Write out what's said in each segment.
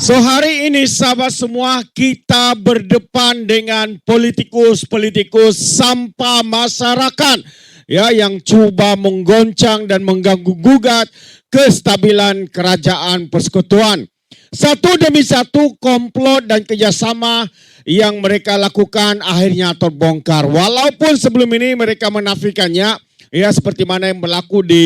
So hari ini sahabat semua kita berdepan dengan politikus-politikus sampah masyarakat ya yang cuba menggoncang dan mengganggu-gugat kestabilan kerajaan persekutuan. Satu demi satu komplot dan kerjasama yang mereka lakukan akhirnya terbongkar. Walaupun sebelum ini mereka menafikannya, ya seperti mana yang berlaku di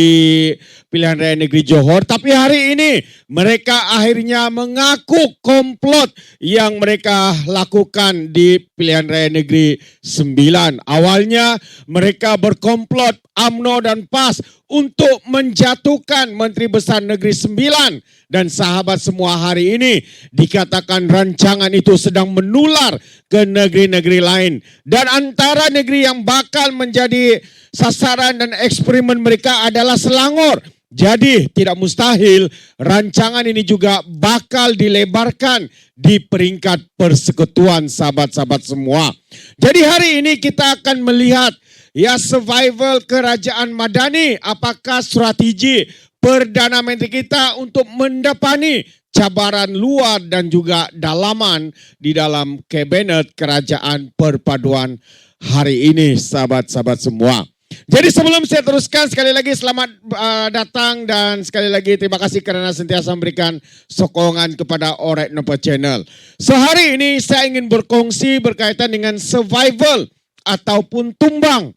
pilihan raya negeri Johor. Tapi hari ini mereka akhirnya mengaku komplot yang mereka lakukan di pilihan raya negeri 9. Awalnya mereka berkomplot UMNO dan PAS untuk menjatuhkan Menteri Besar Negeri 9. Dan sahabat semua, hari ini dikatakan rancangan itu sedang menular ke negeri-negeri lain. Dan antara negeri yang bakal menjadi sasaran dan eksperimen mereka adalah Selangor. Jadi tidak mustahil rancangan ini juga bakal dilebarkan di peringkat persekutuan sahabat-sahabat semua. Jadi hari ini kita akan melihat ya survival kerajaan Madani. Apakah strategi Perdana Menteri kita untuk mendepani cabaran luar dan juga dalaman di dalam kabinet kerajaan perpaduan hari ini sahabat-sahabat semua. Jadi sebelum saya teruskan, sekali lagi selamat datang dan sekali lagi terima kasih karena sentiasa memberikan sokongan kepada Alright Nampak Channel. So hari ini saya ingin berkongsi berkaitan dengan survival ataupun tumbang.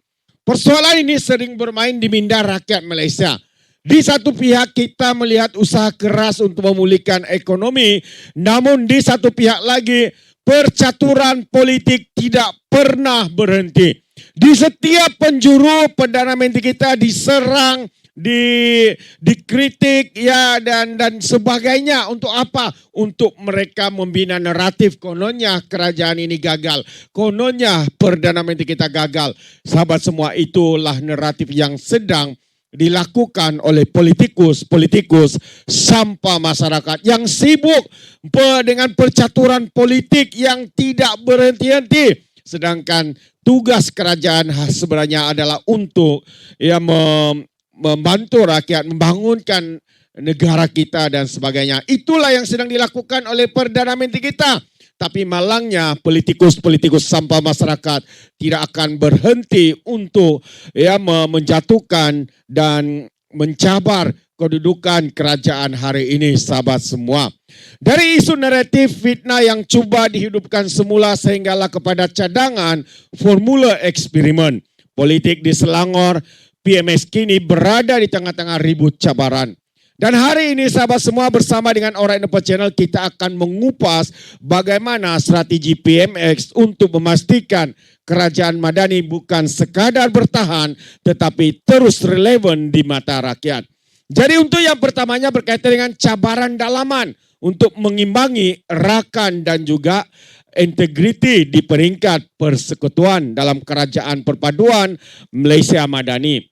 Persoalan ini sering bermain di minda rakyat Malaysia. Di satu pihak kita melihat usaha keras untuk memulihkan ekonomi, namun di satu pihak lagi percaturan politik tidak pernah berhenti. Di setiap penjuru Perdana Menteri kita diserang, dikritik ya dan sebagainya. Untuk apa? Untuk mereka membina naratif kononnya kerajaan ini gagal, kononnya Perdana Menteri kita gagal. Sahabat semua, itulah naratif yang sedang dilakukan oleh politikus sampah masyarakat yang sibuk dengan percaturan politik yang tidak berhenti-henti. Sedangkan tugas kerajaan sebenarnya adalah untuk ya membantu rakyat, membangunkan negara kita dan sebagainya. Itulah yang sedang dilakukan oleh Perdana Menteri kita. Tapi malangnya politikus sampah masyarakat tidak akan berhenti untuk ya menjatuhkan dan mencabar kedudukan kerajaan hari ini sahabat semua. Dari isu naratif fitnah yang cuba dihidupkan semula sehinggalah kepada cadangan formula eksperimen politik di Selangor, PMX kini berada di tengah-tengah ribut cabaran. Dan hari ini sahabat semua bersama dengan Alright Nampak Channel kita akan mengupas bagaimana strategi PMX untuk memastikan kerajaan Madani bukan sekadar bertahan tetapi terus relevan di mata rakyat. Jadi untuk yang pertamanya berkaitan dengan cabaran dalaman untuk mengimbangi rakan dan juga integriti di peringkat persekutuan dalam kerajaan perpaduan Malaysia Madani.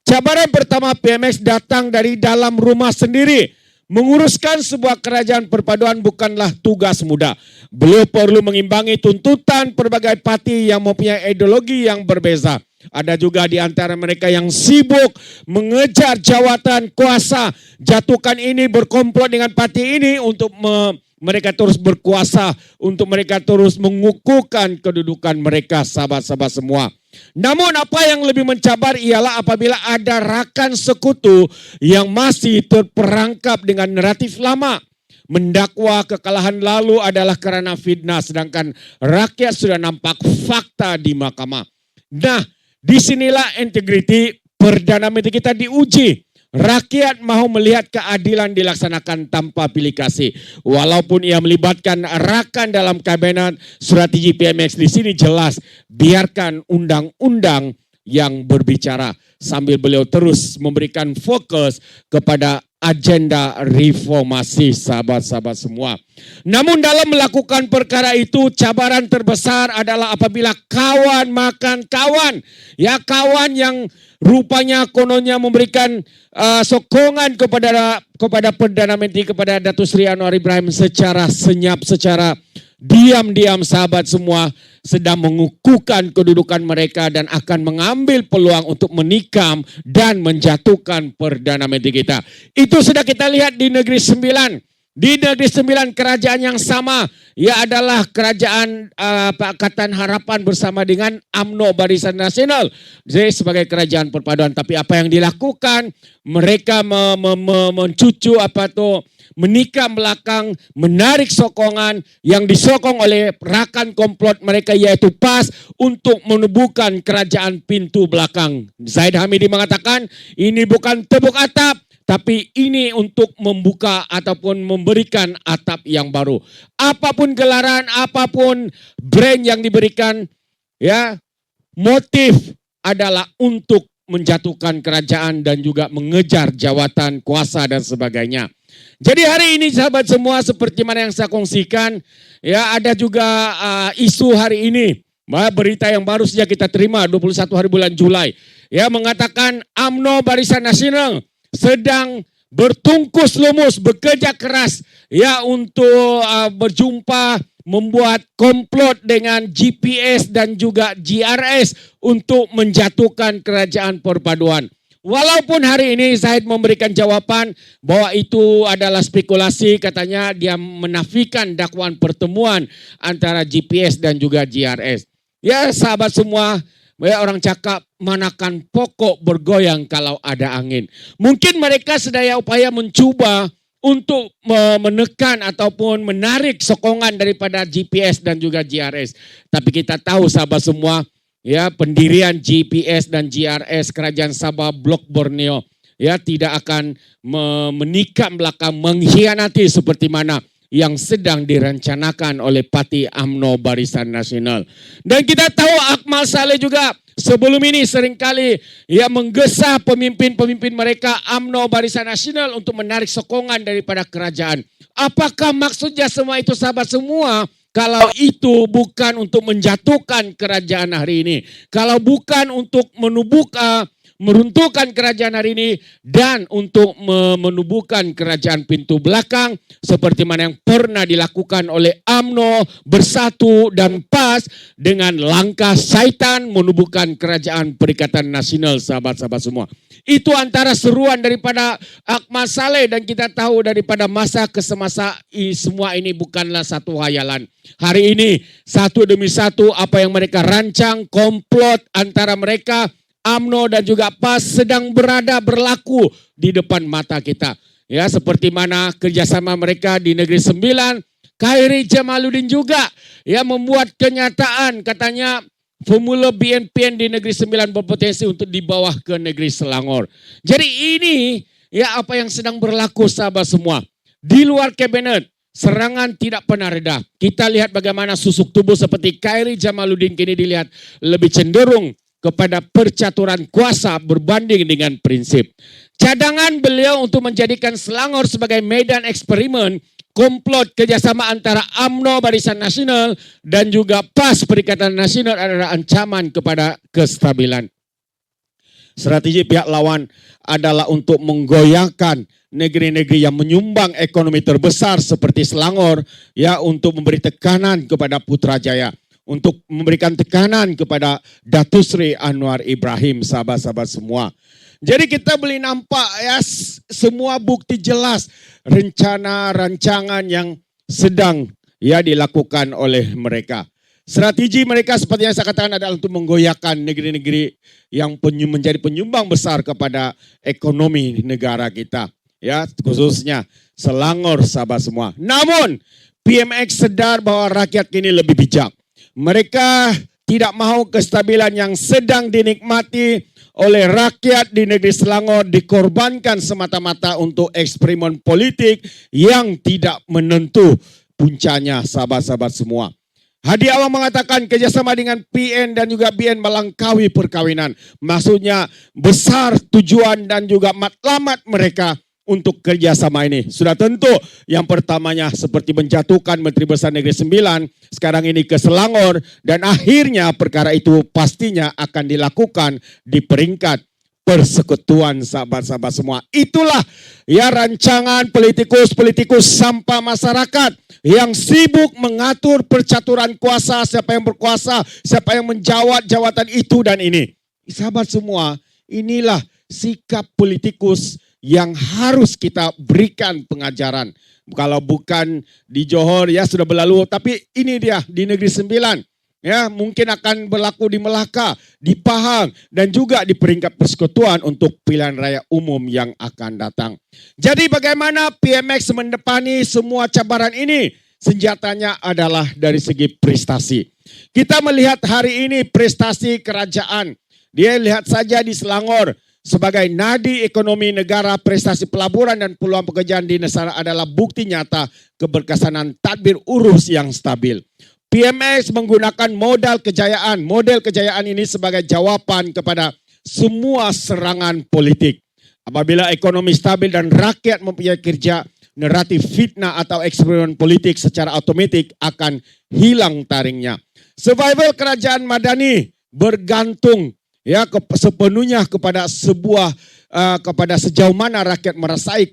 Cabaran pertama PMX datang dari dalam rumah sendiri. Menguruskan sebuah kerajaan perpaduan bukanlah tugas mudah. Beliau perlu mengimbangi tuntutan pelbagai parti yang mempunyai ideologi yang berbeza. Ada juga di antara mereka yang sibuk mengejar jawatan kuasa. Jatuhkan ini berkomplot dengan parti ini untuk mereka terus berkuasa. Untuk mereka terus mengukuhkan kedudukan mereka sahabat-sahabat semua. Namun apa yang lebih mencabar ialah apabila ada rakan sekutu yang masih terperangkap dengan naratif lama. Mendakwa kekalahan lalu adalah kerana fitnah sedangkan rakyat sudah nampak fakta di mahkamah. Nah, disinilah integriti Perdana Menteri kita diuji. Rakyat mahu melihat keadilan dilaksanakan tanpa pilih kasih. Walaupun ia melibatkan rakan dalam kabinet, strategi PMX di sini jelas. Biarkan undang-undang yang berbicara. Sambil beliau terus memberikan fokus kepada agenda reformasi sahabat-sahabat semua. Namun dalam melakukan perkara itu cabaran terbesar adalah apabila kawan makan kawan. Ya, kawan yang rupanya kononnya memberikan sokongan kepada Perdana Menteri, kepada Datuk Seri Anwar Ibrahim secara senyap, secara diam-diam sahabat semua sedang mengukuhkan kedudukan mereka dan akan mengambil peluang untuk menikam dan menjatuhkan Perdana Menteri kita. Itu sudah kita lihat di Negeri Sembilan. Di Negeri Sembilan kerajaan yang sama, ia adalah kerajaan Pakatan Harapan bersama dengan UMNO Barisan Nasional sebagai kerajaan perpaduan. Tapi apa yang dilakukan, mereka mencucu menikam belakang, menarik sokongan yang disokong oleh rakan komplot mereka yaitu PAS untuk menubuhkan kerajaan pintu belakang. Zaid Hamidi mengatakan ini bukan tepuk atap, tapi ini untuk membuka ataupun memberikan atap yang baru. Apapun gelaran, apapun brand yang diberikan, ya, motif adalah untuk menjatuhkan kerajaan dan juga mengejar jawatan kuasa dan sebagainya. Jadi hari ini sahabat semua, seperti mana yang saya kongsikan, ya, ada juga isu hari ini, berita yang baru saja kita terima 21 hari bulan Julai, ya, mengatakan UMNO Barisan Nasional sedang bertungkus lumus, bekerja keras, ya, untuk berjumpa, membuat komplot dengan GPS dan juga GRS untuk menjatuhkan kerajaan perpaduan. Walaupun hari ini Zaid memberikan jawaban bahwa itu adalah spekulasi, katanya dia menafikan dakwaan pertemuan antara GPS dan juga GRS. Ya sahabat semua, ya, orang cakap manakan pokok bergoyang kalau ada angin. Mungkin mereka sedaya upaya mencuba untuk menekan ataupun menarik sokongan daripada GPS dan juga GRS. Tapi kita tahu sahabat semua, ya, pendirian GPS dan GRS Kerajaan Sabah Blok Borneo, ya, tidak akan menikam belakang, mengkhianati seperti mana yang sedang direncanakan oleh parti UMNO Barisan Nasional. Dan kita tahu Akmal Saleh juga sebelum ini seringkali ia menggesa pemimpin-pemimpin mereka UMNO Barisan Nasional untuk menarik sokongan daripada kerajaan. Apakah maksudnya semua itu sahabat semua? Kalau itu bukan untuk menjatuhkan kerajaan hari ini, kalau bukan untuk meruntuhkan kerajaan hari ini dan untuk menubuhkan kerajaan pintu belakang seperti mana yang pernah dilakukan oleh UMNO bersatu dan PAS dengan langkah syaitan menubuhkan kerajaan Perikatan Nasional, sahabat-sahabat semua. Itu antara seruan daripada Akmal Saleh, dan kita tahu daripada masa ke semasa semua ini bukanlah satu hayalan. Hari ini satu demi satu apa yang mereka rancang, komplot antara mereka UMNO dan juga PAS sedang berlaku di depan mata kita. Ya, seperti mana kerjasama mereka di Negeri Sembilan, Khairi Jamaluddin juga, ya, membuat kenyataan katanya formula BNPN di Negeri Sembilan berpotensi untuk dibawa ke Negeri Selangor. Jadi ini, ya, apa yang sedang berlaku sahabat semua. Di luar kabinet, serangan tidak pernah reda. Kita lihat bagaimana susuk tubuh seperti Khairi Jamaluddin kini dilihat lebih cenderung kepada percaturan kuasa berbanding dengan prinsip. Cadangan beliau untuk menjadikan Selangor sebagai medan eksperimen komplot kerjasama antara UMNO Barisan Nasional dan juga PAS Perikatan Nasional adalah ancaman kepada kestabilan. Strategi pihak lawan adalah untuk menggoyahkan negeri-negeri yang menyumbang ekonomi terbesar seperti Selangor, ya, untuk memberi tekanan kepada Putrajaya, untuk memberikan tekanan kepada Datuk Seri Anwar Ibrahim, sahabat-sahabat semua. Jadi kita boleh nampak, ya, semua bukti jelas rencana rancangan yang sedang, ya, dilakukan oleh mereka. Strategi mereka seperti yang saya katakan adalah untuk menggoyahkan negeri-negeri yang menjadi penyumbang besar kepada ekonomi negara kita, ya, khususnya Selangor, sahabat semua. Namun PMX sedar bahwa rakyat kini lebih bijak. Mereka tidak mahu kestabilan yang sedang dinikmati oleh rakyat di negeri Selangor dikorbankan semata-mata untuk eksperimen politik yang tidak menentu puncanya, sahabat-sahabat semua. Hadi Awang mengatakan kerjasama dengan PN dan juga BN melangkaui perkawinan. Maksudnya besar tujuan dan juga matlamat mereka untuk kerjasama ini. Sudah tentu yang pertamanya seperti menjatuhkan Menteri Besar Negeri Sembilan, sekarang ini ke Selangor, dan akhirnya perkara itu pastinya akan dilakukan di peringkat persekutuan, sahabat-sahabat semua. Itulah, ya, rancangan politikus-politikus sampah masyarakat yang sibuk mengatur percaturan kuasa, siapa yang berkuasa, siapa yang menjawat jawatan itu dan ini. Sahabat semua, inilah sikap politikus yang harus kita berikan pengajaran. Kalau bukan di Johor ya sudah berlalu, tapi ini dia di Negeri Sembilan. Ya, mungkin akan berlaku di Melaka, di Pahang, dan juga di peringkat persekutuan untuk pilihan raya umum yang akan datang. Jadi bagaimana PMX mendepani semua cabaran ini? Senjatanya adalah dari segi prestasi. Kita melihat hari ini prestasi kerajaan. Dia lihat saja di Selangor sebagai nadi ekonomi negara, prestasi pelaburan dan peluang pekerjaan di negara adalah bukti nyata keberkesanan tadbir urus yang stabil. PMX menggunakan model kejayaan ini sebagai jawaban kepada semua serangan politik. Apabila ekonomi stabil dan rakyat mempunyai kerja, naratif fitnah atau eksperimen politik secara otomatis akan hilang taringnya. Survival kerajaan Madani bergantung ya sepenuhnya kepada kepada sejauh mana rakyat merasai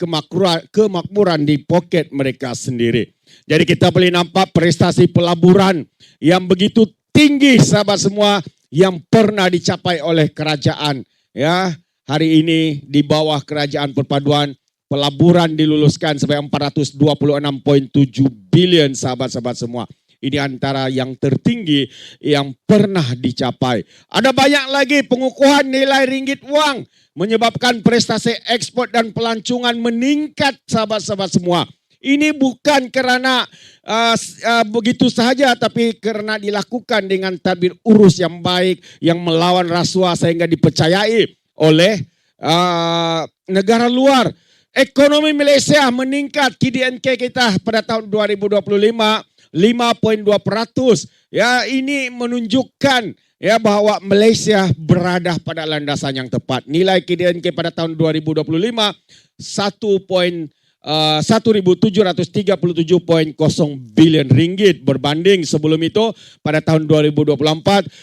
kemakmuran di poket mereka sendiri. Jadi kita boleh nampak prestasi pelaburan yang begitu tinggi sahabat semua yang pernah dicapai oleh kerajaan. Ya, hari ini di bawah kerajaan perpaduan pelaburan diluluskan sebanyak 426.7 bilion sahabat-sahabat semua. Ini antara yang tertinggi yang pernah dicapai. Ada banyak lagi pengukuhan nilai ringgit wang menyebabkan prestasi ekspor dan pelancongan meningkat sahabat-sahabat semua. Ini bukan kerana begitu sahaja, tapi kerana dilakukan dengan tadbir urus yang baik, yang melawan rasuah sehingga dipercayai oleh negara luar. Ekonomi Malaysia meningkat, KDNK kita pada tahun 2025 5.2%. Ya, ini menunjukkan ya bahwa Malaysia berada pada landasan yang tepat. Nilai KDNK pada tahun 2025 1.737.0 bilion ringgit berbanding sebelum itu pada tahun 2024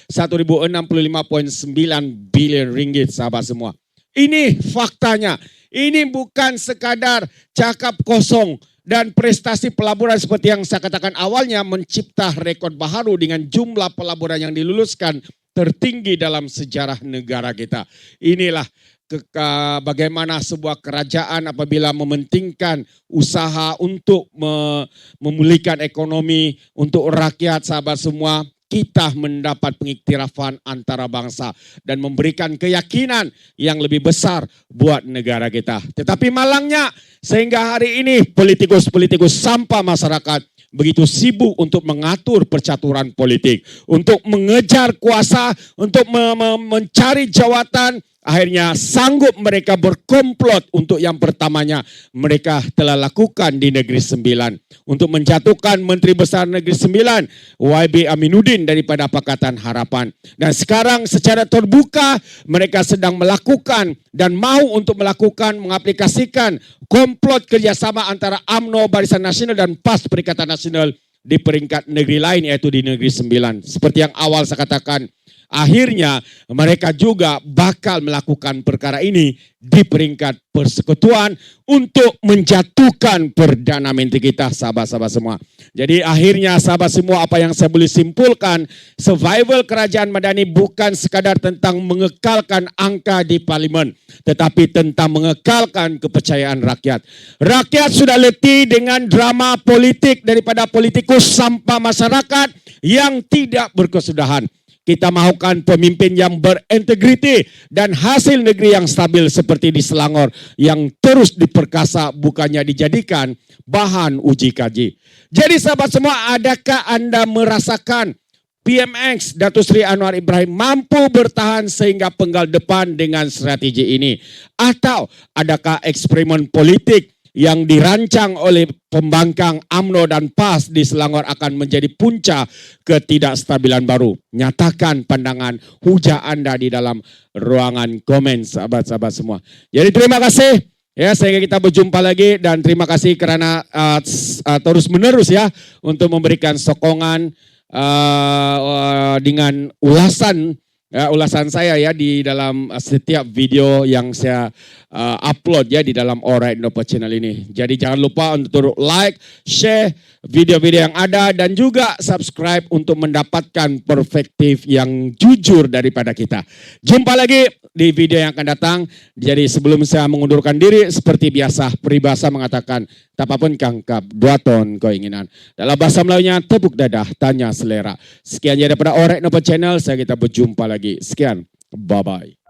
1.065.9 bilion ringgit sahabat semua. Ini faktanya. Ini bukan sekadar cakap kosong dan prestasi pelaburan seperti yang saya katakan awalnya mencipta rekod baharu dengan jumlah pelaburan yang diluluskan tertinggi dalam sejarah negara kita. Inilah bagaimana sebuah kerajaan apabila mementingkan usaha untuk memulihkan ekonomi untuk rakyat sahabat semua, kita mendapat pengiktirafan antara bangsa dan memberikan keyakinan yang lebih besar buat negara kita. Tetapi malangnya sehingga hari ini politikus-politikus sampah masyarakat begitu sibuk untuk mengatur percaturan politik, untuk mengejar kuasa, untuk mencari jawatan. Akhirnya sanggup mereka berkomplot untuk yang pertamanya mereka telah lakukan di Negeri Sembilan. Untuk menjatuhkan Menteri Besar Negeri Sembilan, YB Aminuddin daripada Pakatan Harapan. Dan sekarang secara terbuka mereka sedang melakukan dan mahu untuk melakukan, mengaplikasikan komplot kerjasama antara UMNO, Barisan Nasional dan PAS Perikatan Nasional di peringkat negeri lain yaitu di Negeri Sembilan. Seperti yang awal saya katakan, akhirnya mereka juga bakal melakukan perkara ini di peringkat persekutuan untuk menjatuhkan Perdana Menteri kita sahabat-sahabat semua. Jadi akhirnya sahabat semua apa yang saya boleh simpulkan, survival kerajaan Madani bukan sekadar tentang mengekalkan angka di parlimen, tetapi tentang mengekalkan kepercayaan rakyat. Rakyat sudah letih dengan drama politik daripada politikus sampah masyarakat yang tidak berkesudahan. Kita mahukan pemimpin yang berintegriti dan hasil negeri yang stabil seperti di Selangor yang terus diperkasa bukannya dijadikan bahan uji kaji. Jadi sahabat semua, adakah anda merasakan PMX Datuk Seri Anwar Ibrahim mampu bertahan sehingga penggal depan dengan strategi ini? Atau adakah eksperimen politik yang dirancang oleh pembangkang UMNO dan PAS di Selangor akan menjadi punca ketidakstabilan baru? Nyatakan pandangan hujah anda di dalam ruangan komen sahabat-sahabat semua. Jadi terima kasih ya, sehingga kita berjumpa lagi dan terima kasih kerana terus menerus ya untuk memberikan sokongan dengan ulasan ulasan saya ya di dalam setiap video yang saya upload ya di dalam Alright Nopo channel ini. Jadi jangan lupa untuk like, share video-video yang ada dan juga subscribe untuk mendapatkan perspektif yang jujur daripada kita. Jumpa lagi di video yang akan datang. Jadi sebelum saya mengundurkan diri seperti biasa peribahasa mengatakan tapapun kangkap dua ton keinginan. Dalam bahasa Melayunya tepuk dadah tanya selera. Sekian daripada Alright Nopo channel, saya kita berjumpa lagi. Sekian, bye bye.